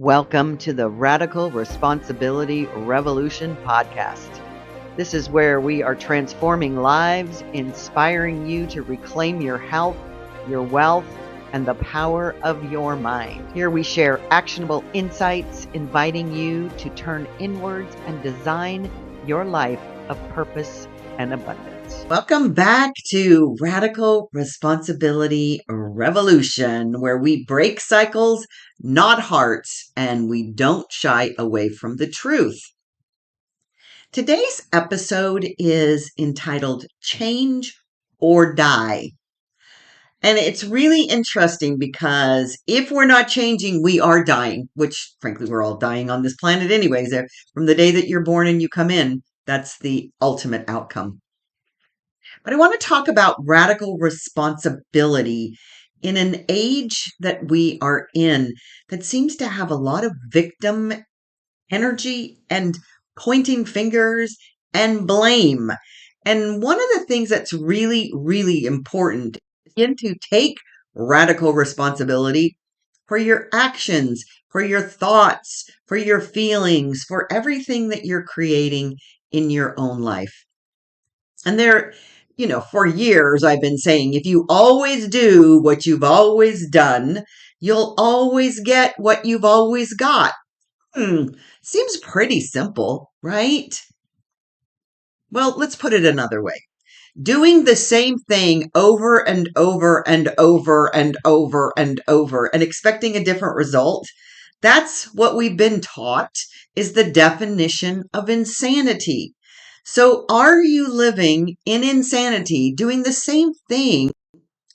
Welcome to the Radical Responsibility Revolution podcast. This is where we are transforming lives, inspiring you to reclaim your health, your wealth, and the power of your mind. Here we share actionable insights, inviting you to turn inwards and design your life of purpose and abundance. Welcome back to Radical Responsibility Revolution, where we break cycles, not hearts, and we don't shy away from the truth. Today's episode is entitled Change or Die. And it's really interesting because if we're not changing, we are dying, which frankly, we're all dying on this planet anyways. From the day that you're born and you come in, that's the ultimate outcome. But I want to talk about radical responsibility in an age that we are in that seems to have a lot of victim energy and pointing fingers and blame. And one of the things that's really, really important is to take radical responsibility for your actions, for your thoughts, for your feelings, for everything that you're creating in your own life. And for years I've been saying, if you always do what you've always done, you'll always get what you've always got. Seems pretty simple, right? Well, let's put it another way. Doing the same thing over and over and over and over and over and expecting a different result, that's what we've been taught is the definition of insanity. So are you living in insanity, doing the same thing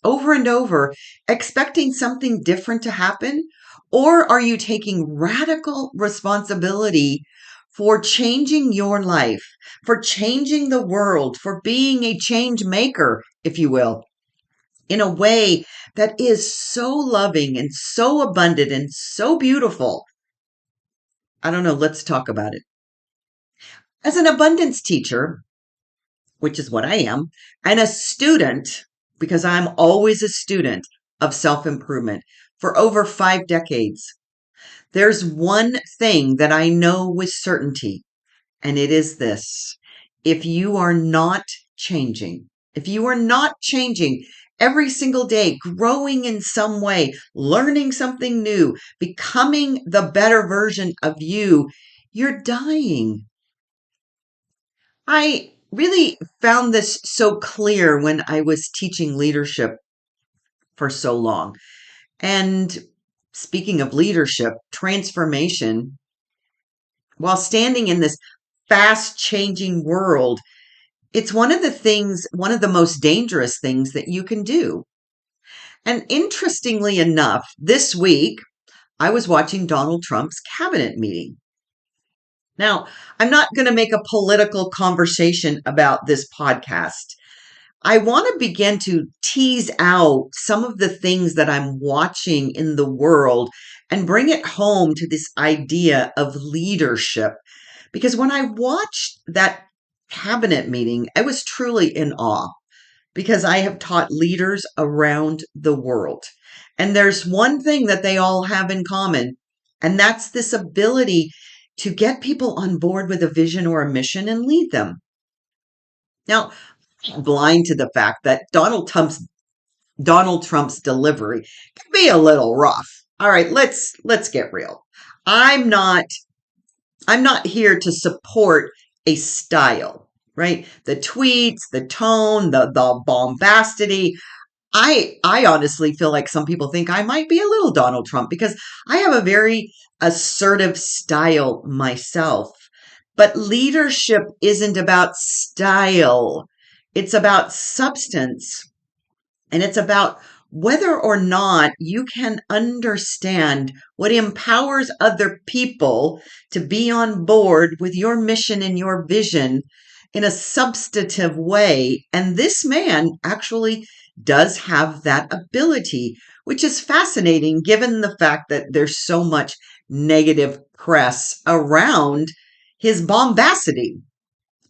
over and over, expecting something different to happen? Or are you taking radical responsibility for changing your life, for changing the world, for being a change maker, if you will, in a way that is so loving and so abundant and so beautiful? I don't know. Let's talk about it. As an abundance teacher, which is what I am, and a student, because I'm always a student of self-improvement for over 5 decades, there's one thing that I know with certainty, and it is this. If you are not changing every single day, growing in some way, learning something new, becoming the better version of you, you're dying. I really found this so clear when I was teaching leadership for so long. And speaking of leadership, transformation, while standing in this fast changing world, it's one of the most dangerous things that you can do. And interestingly enough, this week, I was watching Donald Trump's cabinet meeting. Now, I'm not going to make a political conversation about this podcast. I want to begin to tease out some of the things that I'm watching in the world and bring it home to this idea of leadership. Because when I watched that cabinet meeting, I was truly in awe because I have taught leaders around the world. And there's one thing that they all have in common, and that's this ability to get people on board with a vision or a mission and lead them. Now, I'm blind to the fact that Donald Trump's delivery can be a little rough. All right, let's get real. I'm not here to support a style, right? The tweets, the tone, the bombastity. I honestly feel like some people think I might be a little Donald Trump because I have a very assertive style myself. But leadership isn't about style. It's about substance. And it's about whether or not you can understand what empowers other people to be on board with your mission and your vision in a substantive way. And this man actually does have that ability, which is fascinating given the fact that there's so much negative press around his bombacity.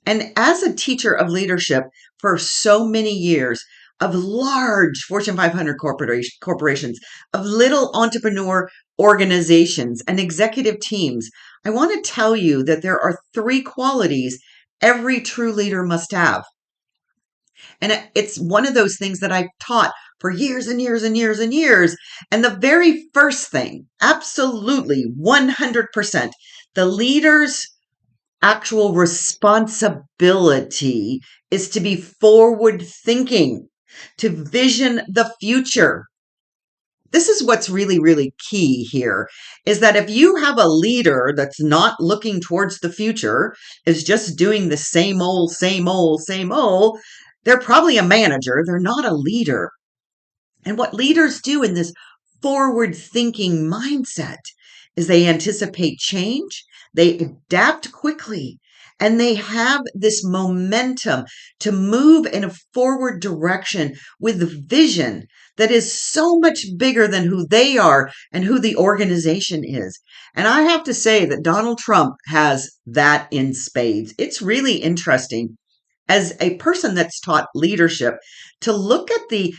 And as a teacher of leadership for so many years, of large Fortune 500 corporations, of little entrepreneur organizations and executive teams, I want to tell you that there are three qualities every true leader must have. And it's one of those things that I've taught for years and years and years and years. And the very first thing, absolutely 100%, the leader's actual responsibility is to be forward thinking, to vision the future. This is what's really, really key here is that if you have a leader that's not looking towards the future, is just doing the same old, same old, same old, they're probably a manager. They're not a leader. And what leaders do in this forward thinking mindset is they anticipate change, they adapt quickly, and they have this momentum to move in a forward direction with vision that is so much bigger than who they are and who the organization is. And I have to say that Donald Trump has that in spades. It's really interesting as a person that's taught leadership to look at the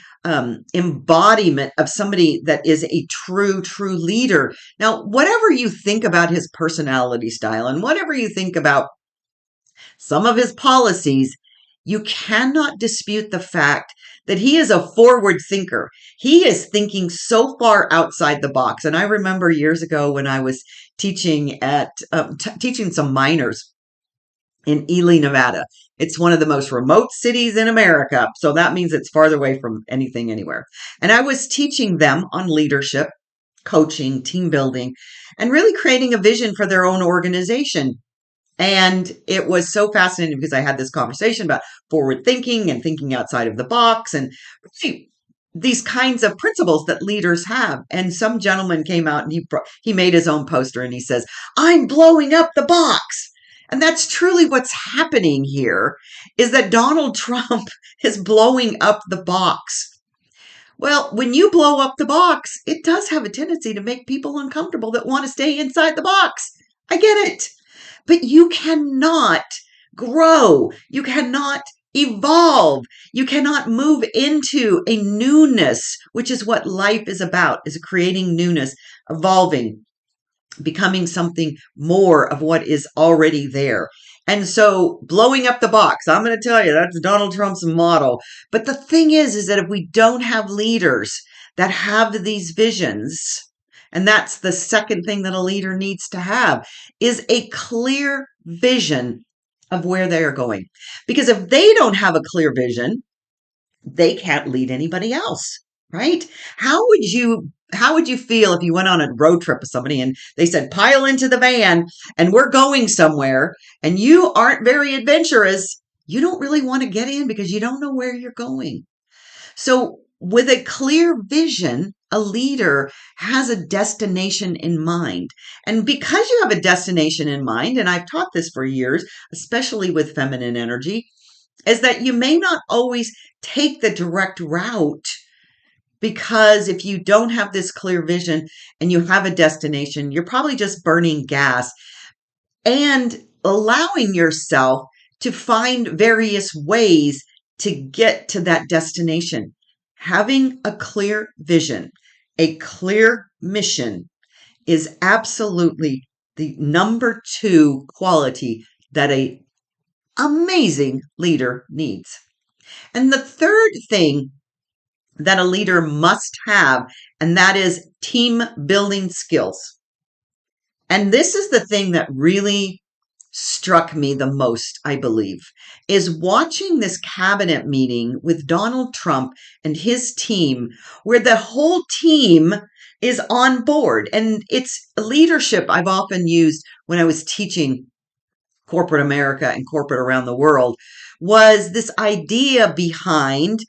embodiment of somebody that is a true leader. Now, whatever you think about his personality style and whatever you think about some of his policies, you cannot dispute the fact that he is a forward thinker. He is thinking so far outside the box. And I remember years ago when I was teaching teaching some minors in Ely, Nevada. It's one of the most remote cities in America. So that means it's farther away from anything anywhere. And I was teaching them on leadership, coaching, team building, and really creating a vision for their own organization. And it was so fascinating because I had this conversation about forward thinking and thinking outside of the box and these kinds of principles that leaders have. And some gentleman came out and he made his own poster and he says, "I'm blowing up the box." And that's truly what's happening here is that Donald Trump is blowing up the box. Well, when you blow up the box, it does have a tendency to make people uncomfortable that want to stay inside the box. I get it. But you cannot grow. You cannot evolve. You cannot move into a newness, which is what life is about, is creating newness, evolving, becoming something more of what is already there. And so blowing up the box, I'm going to tell you, that's Donald Trump's model. But the thing is that if we don't have leaders that have these visions, and that's the second thing that a leader needs to have, is a clear vision of where they are going. Because if they don't have a clear vision, they can't lead anybody else, right? How would you feel if you went on a road trip with somebody and they said, "Pile into the van and we're going somewhere," and you aren't very adventurous? You don't really want to get in because you don't know where you're going. So with a clear vision, a leader has a destination in mind. And because you have a destination in mind, and I've taught this for years, especially with feminine energy, is that you may not always take the direct route, because if you don't have this clear vision and you have a destination, you're probably just burning gas and allowing yourself to find various ways to get to that destination. Having a clear vision, a clear mission is absolutely the number 2 quality that a amazing leader needs. And the third thing that a leader must have, and that is team building skills. And this is the thing that really struck me the most, I believe, is watching this cabinet meeting with Donald Trump and his team, where the whole team is on board. And it's leadership I've often used when I was teaching corporate America and corporate around the world, was this idea behind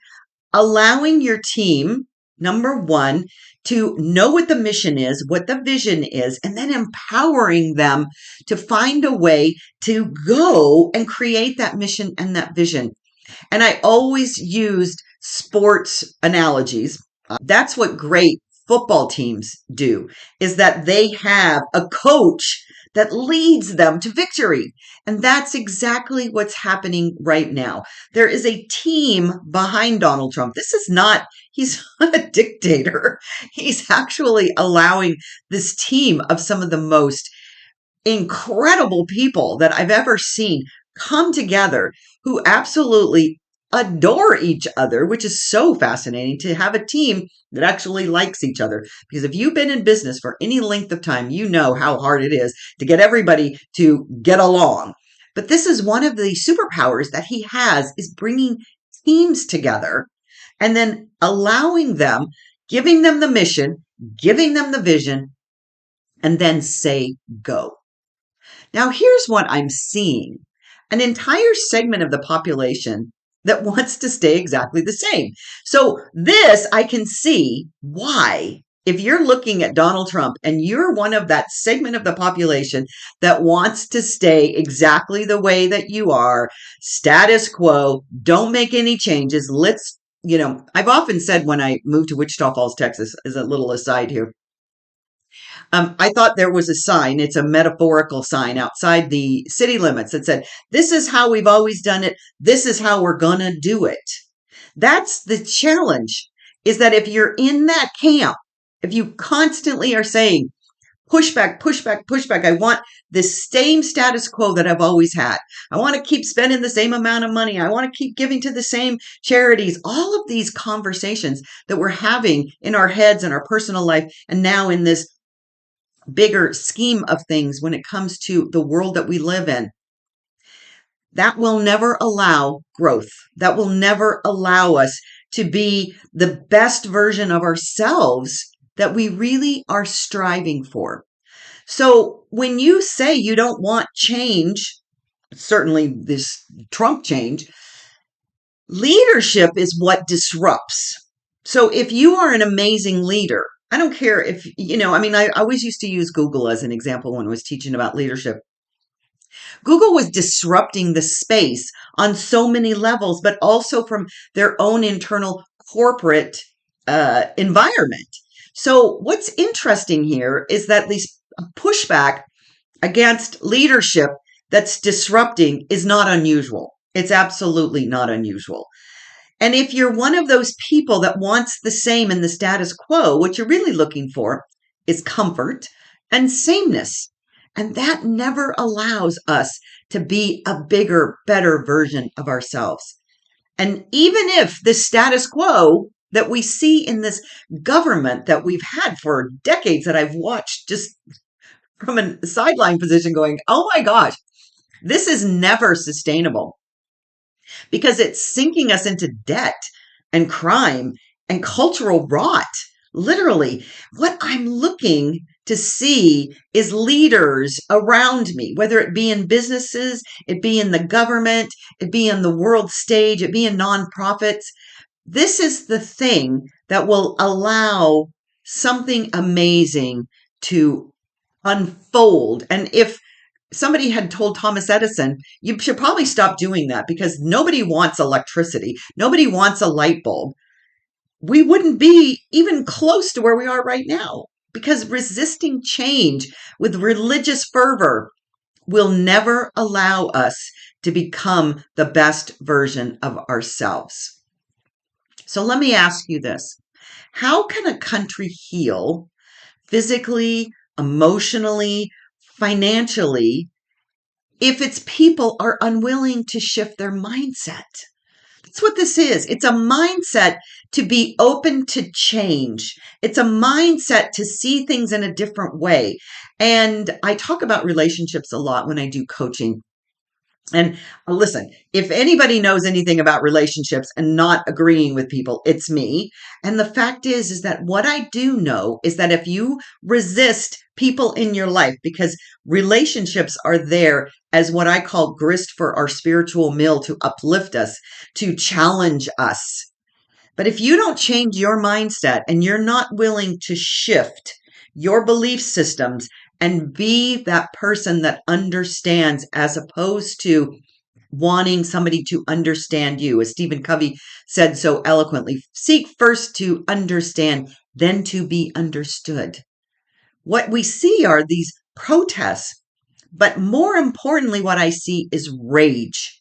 allowing your team, number 1, to know what the mission is, what the vision is, and then empowering them to find a way to go and create that mission and that vision. And I always used sports analogies. That's what great football teams do, is that they have a coach that leads them to victory. And that's exactly what's happening right now. There is a team behind Donald Trump. He's not a dictator. He's actually allowing this team of some of the most incredible people that I've ever seen come together who absolutely adore each other, which is so fascinating to have a team that actually likes each other. Because if you've been in business for any length of time, you know how hard it is to get everybody to get along. But this is one of the superpowers that he has, is bringing teams together and then allowing them, giving them the mission, giving them the vision, and then say go. Now, here's what I'm seeing: an entire segment of the population that wants to stay exactly the same. So, this I can see why, if you're looking at Donald Trump and you're one of that segment of the population that wants to stay exactly the way that you are, status quo, don't make any changes. I've often said when I moved to Wichita Falls, Texas, as a little aside here, I thought there was a sign, it's a metaphorical sign outside the city limits that said, "This is how we've always done it. This is how we're going to do it." That's the challenge, is that if you're in that camp, if you constantly are saying, pushback, pushback, pushback, I want the same status quo that I've always had. I want to keep spending the same amount of money. I want to keep giving to the same charities. All of these conversations that we're having in our heads and our personal life, and now in this bigger scheme of things when it comes to the world that we live in, that will never allow growth. That will never allow us to be the best version of ourselves that we really are striving for. So when you say you don't want change, certainly this Trump change, leadership is what disrupts. So if you are an amazing leader, I don't care if, I always used to use Google as an example when I was teaching about leadership. Google was disrupting the space on so many levels, but also from their own internal corporate environment. So what's interesting here is that this pushback against leadership that's disrupting is not unusual. It's absolutely not unusual. And if you're one of those people that wants the same in the status quo, what you're really looking for is comfort and sameness. And that never allows us to be a bigger, better version of ourselves. And even if the status quo that we see in this government that we've had for decades, that I've watched just from a sideline position going, oh my gosh, this is never sustainable, because it's sinking us into debt and crime and cultural rot. Literally, what I'm looking to see is leaders around me, whether it be in businesses, it be in the government, it be in the world stage, it be in nonprofits. This is the thing that will allow something amazing to unfold. And if somebody had told Thomas Edison, you should probably stop doing that because nobody wants electricity, nobody wants a light bulb, we wouldn't be even close to where we are right now, because resisting change with religious fervor will never allow us to become the best version of ourselves. So let me ask you this: how can a country heal physically, emotionally, financially, if its people are unwilling to shift their mindset? That's what this is. It's a mindset to be open to change. It's a mindset to see things in a different way. And I talk about relationships a lot when I do coaching. And listen, if anybody knows anything about relationships and not agreeing with people, it's me. And the fact is that what I do know is that if you resist people in your life, because relationships are there as what I call grist for our spiritual meal, to uplift us, to challenge us. But if you don't change your mindset and you're not willing to shift your belief systems and be that person that understands, as opposed to wanting somebody to understand you, as Stephen Covey said so eloquently, seek first to understand, then to be understood. What we see are these protests But more importantly, what I see is rage.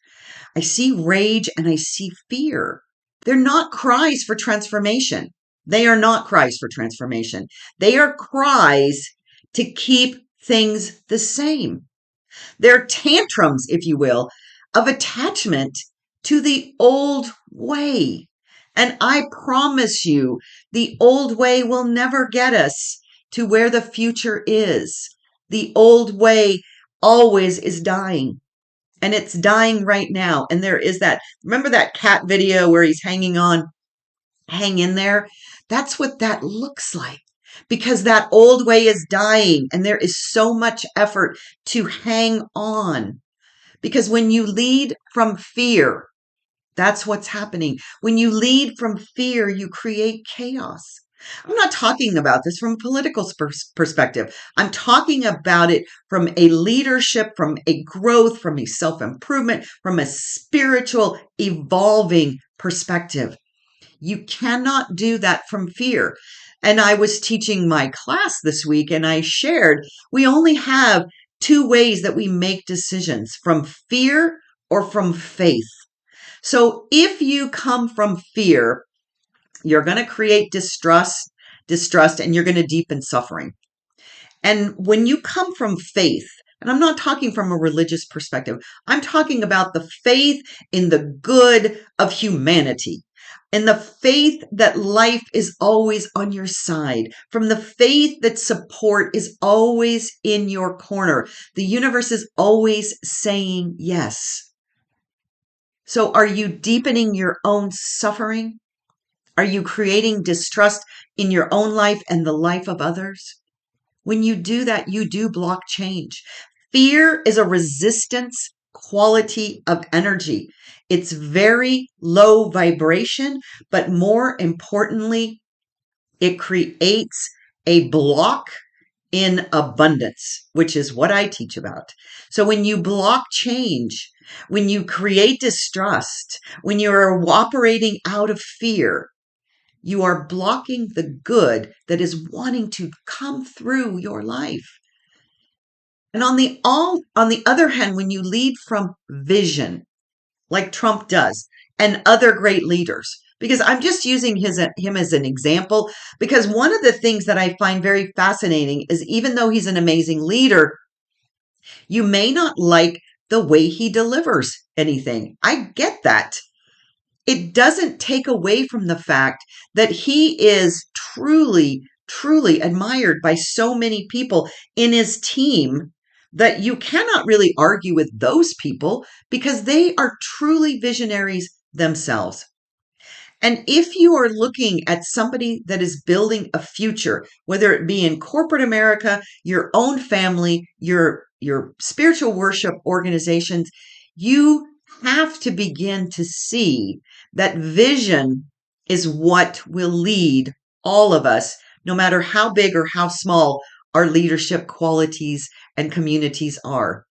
I see rage and I see fear. They're not cries for transformation. They are not cries for transformation. They are cries to keep things the same. They're tantrums, if you will, of attachment to the old way. And I promise you, the old way will never get us to where the future is. The old way always is dying. And it's dying right now. And there is that, remember that cat video where he's hanging on, hang in there? That's what that looks like because that old way is dying and there is so much effort to hang on. Because when you lead from fear, that's what's happening. When you lead from fear, you create chaos. I'm not talking about this from a political perspective. I'm talking about it from a leadership, from a growth, from a self improvement, from a spiritual evolving perspective. You cannot do that from fear. And I was teaching my class this week and I shared we only have two ways that we make decisions, from fear or from faith. So if you come from fear, you're going to create distrust, and you're going to deepen suffering. And when you come from faith, and I'm not talking from a religious perspective, I'm talking about the faith in the good of humanity, and the faith that life is always on your side, from the faith that support is always in your corner. The universe is always saying yes. So are you deepening your own suffering? Are you creating distrust in your own life and the life of others? When you do that, you do block change. Fear is a resistance quality of energy. It's very low vibration, but more importantly, it creates a block in abundance, which is what I teach about. So when you block change, when you create distrust, when you're operating out of fear, you are blocking the good that is wanting to come through your life. And on the other hand, when you lead from vision, like Trump does, and other great leaders, because I'm just using him as an example, because one of the things that I find very fascinating is even though he's an amazing leader, you may not like the way he delivers anything. I get that. It doesn't take away from the fact that he is truly, truly admired by so many people in his team that you cannot really argue with those people because they are truly visionaries themselves. And if you are looking at somebody that is building a future, whether it be in corporate America, your own family, your spiritual worship organizations, you have to begin to see that vision is what will lead all of us, no matter how big or how small our leadership qualities and communities are.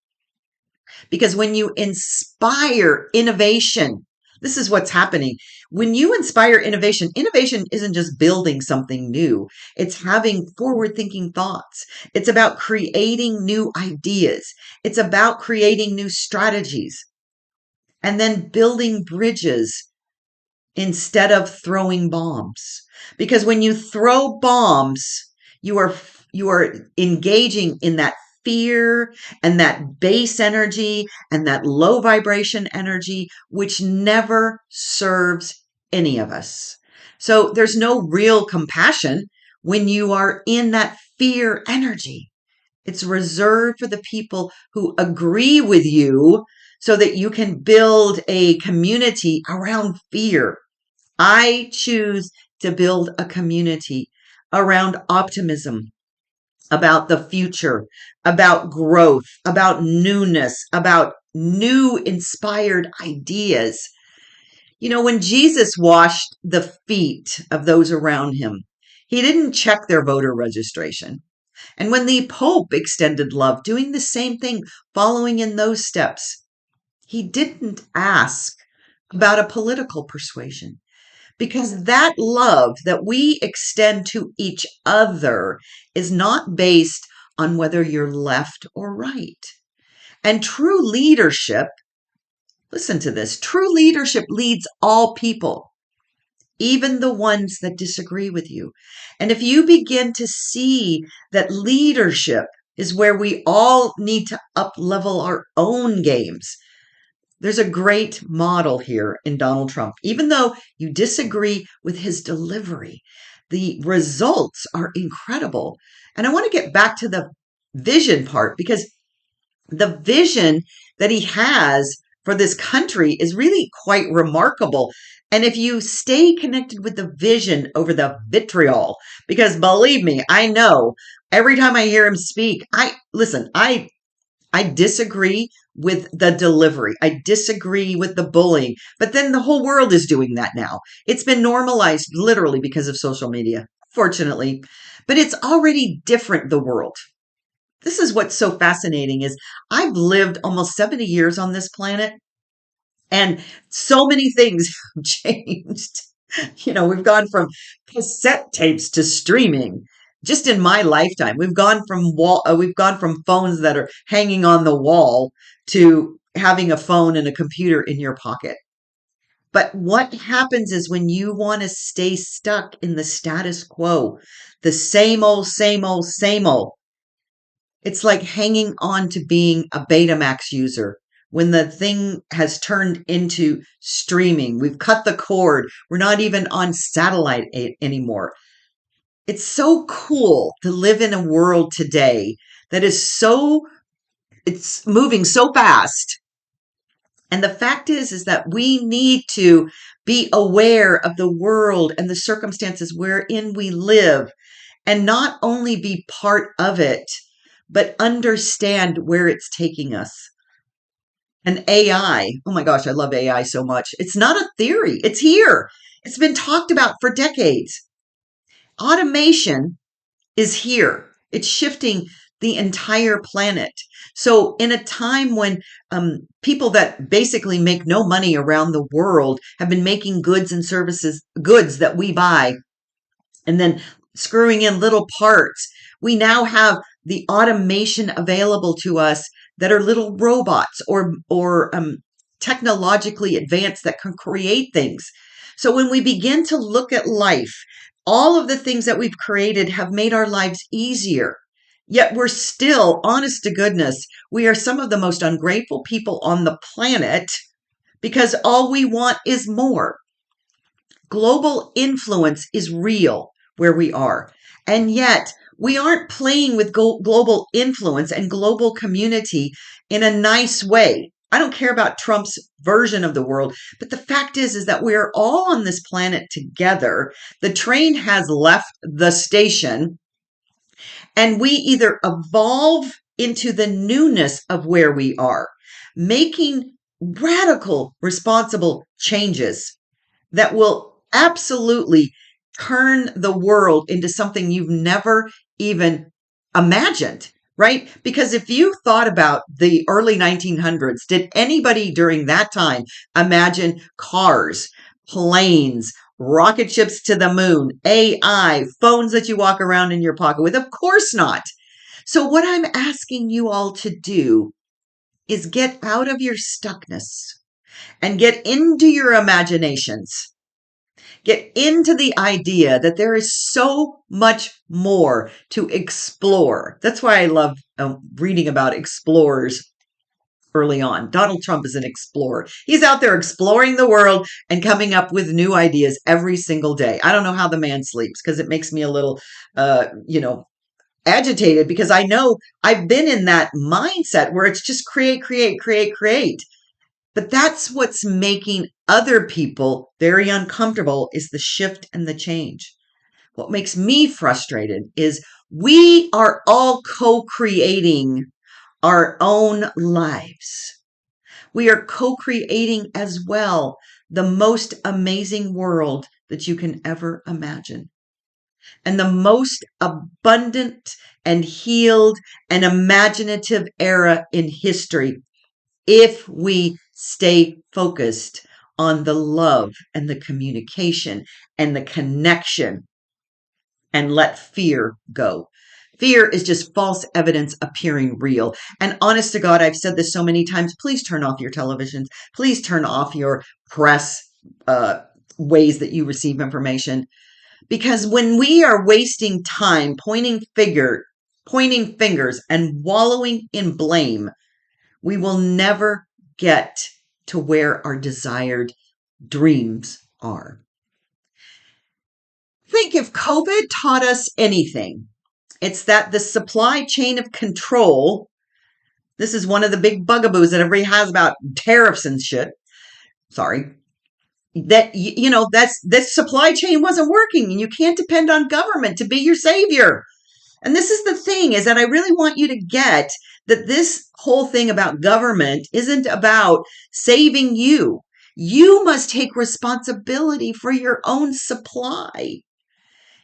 Because when you inspire innovation, this is what's happening. When you inspire innovation, innovation isn't just building something new. It's having forward thinking thoughts. It's about creating new ideas. It's about creating new strategies and then building bridges instead of throwing bombs. Because when you throw bombs, you are engaging in that fear and that base energy and that low vibration energy, which never serves any of us. So there's no real compassion when you are in that fear energy. It's reserved for the people who agree with you so that you can build a community around fear. I choose to build a community around optimism, about the future, about growth, about newness, about new inspired ideas. You know, when Jesus washed the feet of those around him, he didn't check their voter registration. And when the Pope extended love, doing the same thing, following in those steps, he didn't ask about a political persuasion. Because that love that we extend to each other is not based on whether you're left or right. And true leadership, listen to this, true leadership leads all people, even the ones that disagree with you. And if you begin to see that leadership is where we all need to up level our own games, there's a great model here in Donald Trump. Even though you disagree with his delivery, the results are incredible. And I want to get back to the vision part, because the vision that he has for this country is really quite remarkable. And if you stay connected with the vision over the vitriol, because believe me, I know every time I hear him speak, I disagree with the delivery. I disagree with the bullying. But then the whole world is doing that now. It's been normalized literally because of social media, fortunately. But it's already different, the world. This is what's so fascinating is I've lived almost 70 years on this planet, and so many things have changed. We've gone from cassette tapes to streaming. Just in my lifetime, we've gone from phones that are hanging on the wall to having a phone and a computer in your pocket. But what happens is when you want to stay stuck in the status quo, the same old, same old, same old, it's like hanging on to being a Betamax user when the thing has turned into streaming. We've cut the cord. We're not even on satellite anymore. It's so cool to live in a world today that it's moving so fast. And the fact is that we need to be aware of the world and the circumstances wherein we live, and not only be part of it, but understand where it's taking us. And AI, oh my gosh, I love AI so much. It's not a theory, it's here. It's been talked about for decades. Automation is here, it's shifting the entire planet. So, in a time when people that basically make no money around the world have been making goods and services, goods that we buy, and then screwing in little parts, we now have the automation available to us that are little robots or technologically advanced that can create things. So when we begin to look at life, all of the things that we've created have made our lives easier. Yet we're still, honest to goodness, we are some of the most ungrateful people on the planet because all we want is more. Global influence is real where we are. And yet we aren't playing with global influence and global community in a nice way. I don't care about Trump's version of the world, but the fact is that we are all on this planet together. The train has left the station, and we either evolve into the newness of where we are, making radical, responsible changes that will absolutely turn the world into something you've never even imagined, right? Because if you thought about the early 1900s, did anybody during that time imagine cars, planes, rocket ships to the moon, AI, phones that you walk around in your pocket with? Of course not. So what I'm asking you all to do is get out of your stuckness and get into your imaginations. Get into the idea that there is so much more to explore. That's why I love reading about explorers early on. Donald Trump is an explorer. He's out there exploring the world and coming up with new ideas every single day. I don't know how the man sleeps, because it makes me a little, agitated, because I know I've been in that mindset where it's just create, create, create, create. But that's what's making other people very uncomfortable, is the shift and the change. What makes me frustrated is we are all co-creating our own lives. We are co-creating as well the most amazing world that you can ever imagine, and the most abundant and healed and imaginative era in history, if we stay focused on the love and the communication and the connection and let fear go. Fear is just false evidence appearing real. And honest to God, I've said this so many times. Please turn off your televisions. Please turn off your press uh, ways that you receive information. Because when we are wasting time pointing fingers and wallowing in blame, we will never get to where our desired dreams are. I think if COVID taught us anything, it's that the supply chain of control, this is one of the big bugaboos that everybody has about tariffs and shit. Sorry. That, that's this supply chain wasn't working and you can't depend on government to be your savior. And this is the thing, is that I really want you to get that this whole thing about government isn't about saving you. You must take responsibility for your own supply,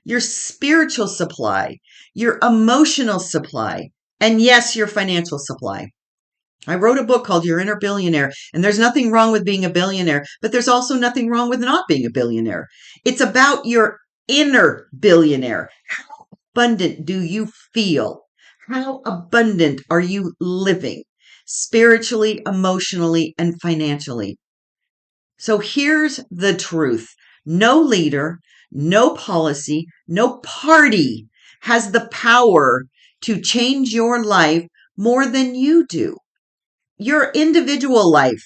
your spiritual supply, your emotional supply, and yes, your financial supply. I wrote a book called Your Inner Billionaire, and there's nothing wrong with being a billionaire, but there's also nothing wrong with not being a billionaire. It's about your inner billionaire. How abundant do you feel? How abundant are you living spiritually, emotionally, and financially? So here's the truth. No leader, no policy, no party has the power to change your life more than you do. Your individual life.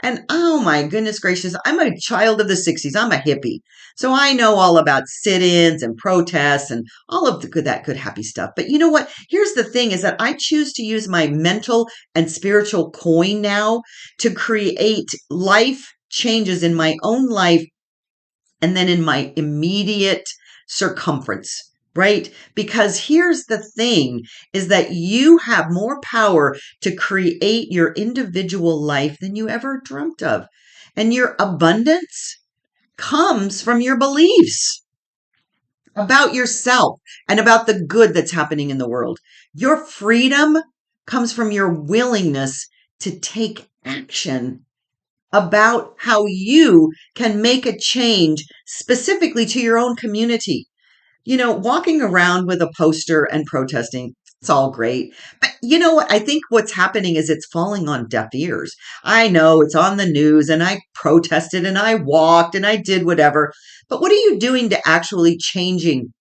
And oh my goodness gracious, I'm a child of the 60s. I'm a hippie. So I know all about sit-ins and protests and all of that good happy stuff. But you know what? Here's the thing, is that I choose to use my mental and spiritual coin now to create life changes in my own life and then in my immediate circumference. Right? Because here's the thing, is that you have more power to create your individual life than you ever dreamt of. And your abundance comes from your beliefs about yourself and about the good that's happening in the world. Your freedom comes from your willingness to take action about how you can make a change specifically to your own community. Walking around with a poster and protesting, it's all great. But you know what? I think what's happening is it's falling on deaf ears. I know it's on the news and I protested and I walked and I did whatever. But what are you doing to actually changing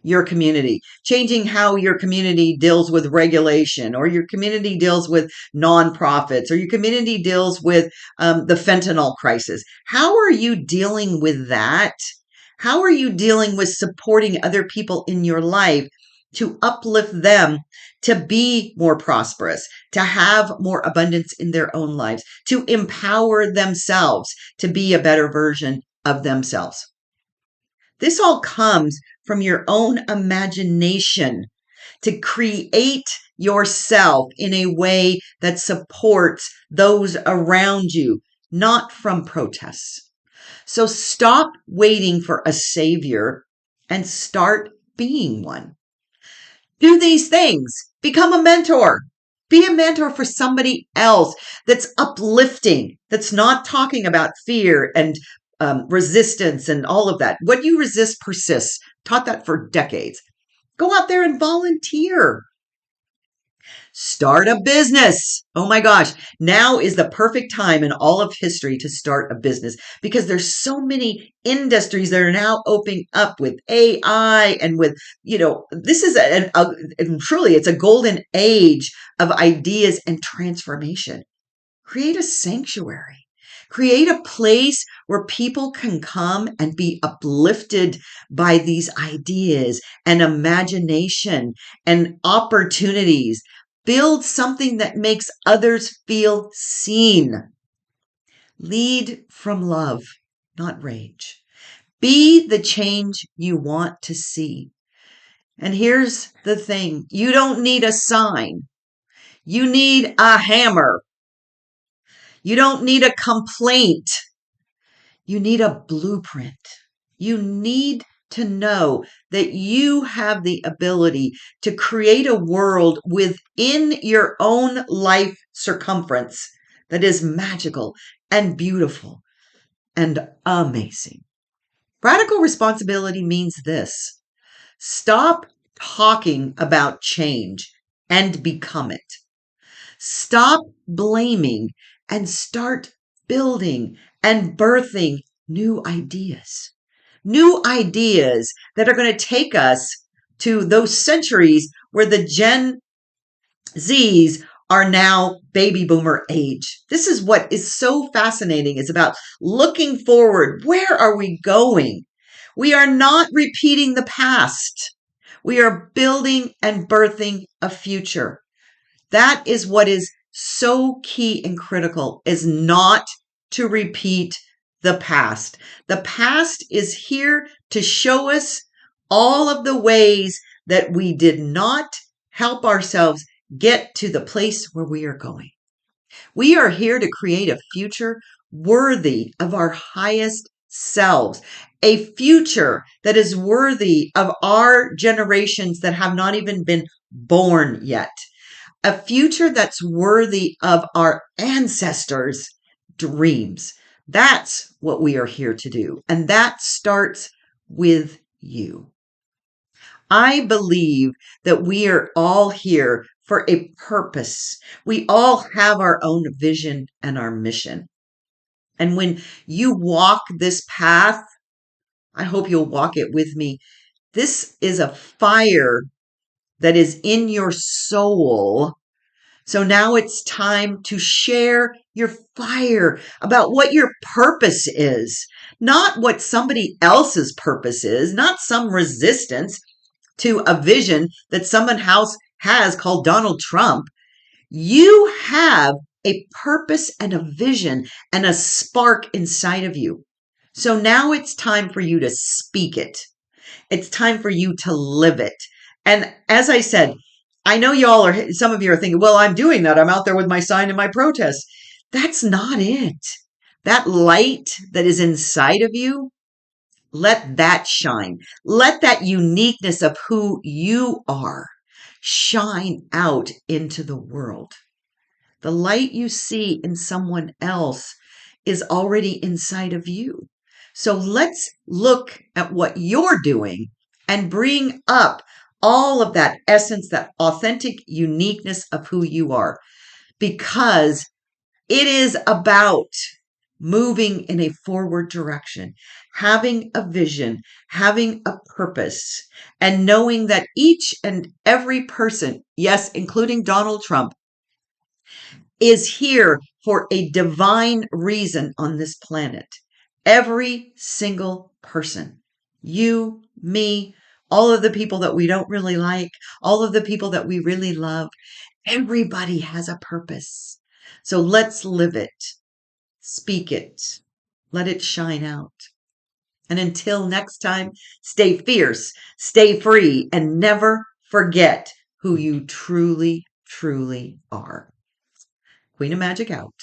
your community, changing how your community deals with regulation, or your community deals with nonprofits, or your community deals with the fentanyl crisis? How are you dealing with that? How are you dealing with supporting other people in your life to uplift them to be more prosperous, to have more abundance in their own lives, to empower themselves to be a better version of themselves? This all comes from your own imagination to create yourself in a way that supports those around you, not from protests. So stop waiting for a savior and start being one. Do these things. Become a mentor. Be a mentor for somebody else that's uplifting, that's not talking about fear and resistance and all of that. What you resist persists. Taught that for decades. Go out there and volunteer. Start a business. Oh my gosh. Now is the perfect time in all of history to start a business, because there's so many industries that are now opening up with AI and with, this is truly, it's a golden age of ideas and transformation. Create a sanctuary. Create a place where people can come and be uplifted by these ideas and imagination and opportunities. Build something that makes others feel seen. Lead from love, not rage. Be the change you want to see. And here's the thing. You don't need a sign. You need a hammer. You don't need a complaint. You need a blueprint. You need to know that you have the ability to create a world within your own life circumference that is magical and beautiful and amazing. Radical responsibility means this. Stop talking about change and become it. Stop blaming and start building and birthing new ideas. New ideas that are going to take us to those centuries where the Gen Zs are now baby boomer age. This is what is so fascinating, is about looking forward. Where are we going? We are not repeating the past. We are building and birthing a future. That is what is so key and critical, is not to repeat the past. The past is here to show us all of the ways that we did not help ourselves get to the place where we are going. We are here to create a future worthy of our highest selves, a future that is worthy of our generations that have not even been born yet, a future that's worthy of our ancestors' dreams. That's what we are here to do. And that starts with you. I believe that we are all here for a purpose. We all have our own vision and our mission. And when you walk this path, I hope you'll walk it with me. This is a fire that is in your soul. So now it's time to share your fire about what your purpose is, not what somebody else's purpose is, not some resistance to a vision that someone else has called Donald Trump. You have a purpose and a vision and a spark inside of you. So now it's time for you to speak it. It's time for you to live it. And as I said, I know some of you are thinking, well, I'm doing that. I'm out there with my sign and my protest. That's not it. That light that is inside of you, let that shine. Let that uniqueness of who you are shine out into the world. The light you see in someone else is already inside of you. So let's look at what you're doing and bring up all of that essence, that authentic uniqueness of who you are, because it is about moving in a forward direction, having a vision, having a purpose, and knowing that each and every person, yes, including Donald Trump, is here for a divine reason on this planet. Every single person, you, me, all of the people that we don't really like, all of the people that we really love, everybody has a purpose. So let's live it, speak it, let it shine out. And until next time, stay fierce, stay free, and never forget who you truly, truly are. Queen of Magic out.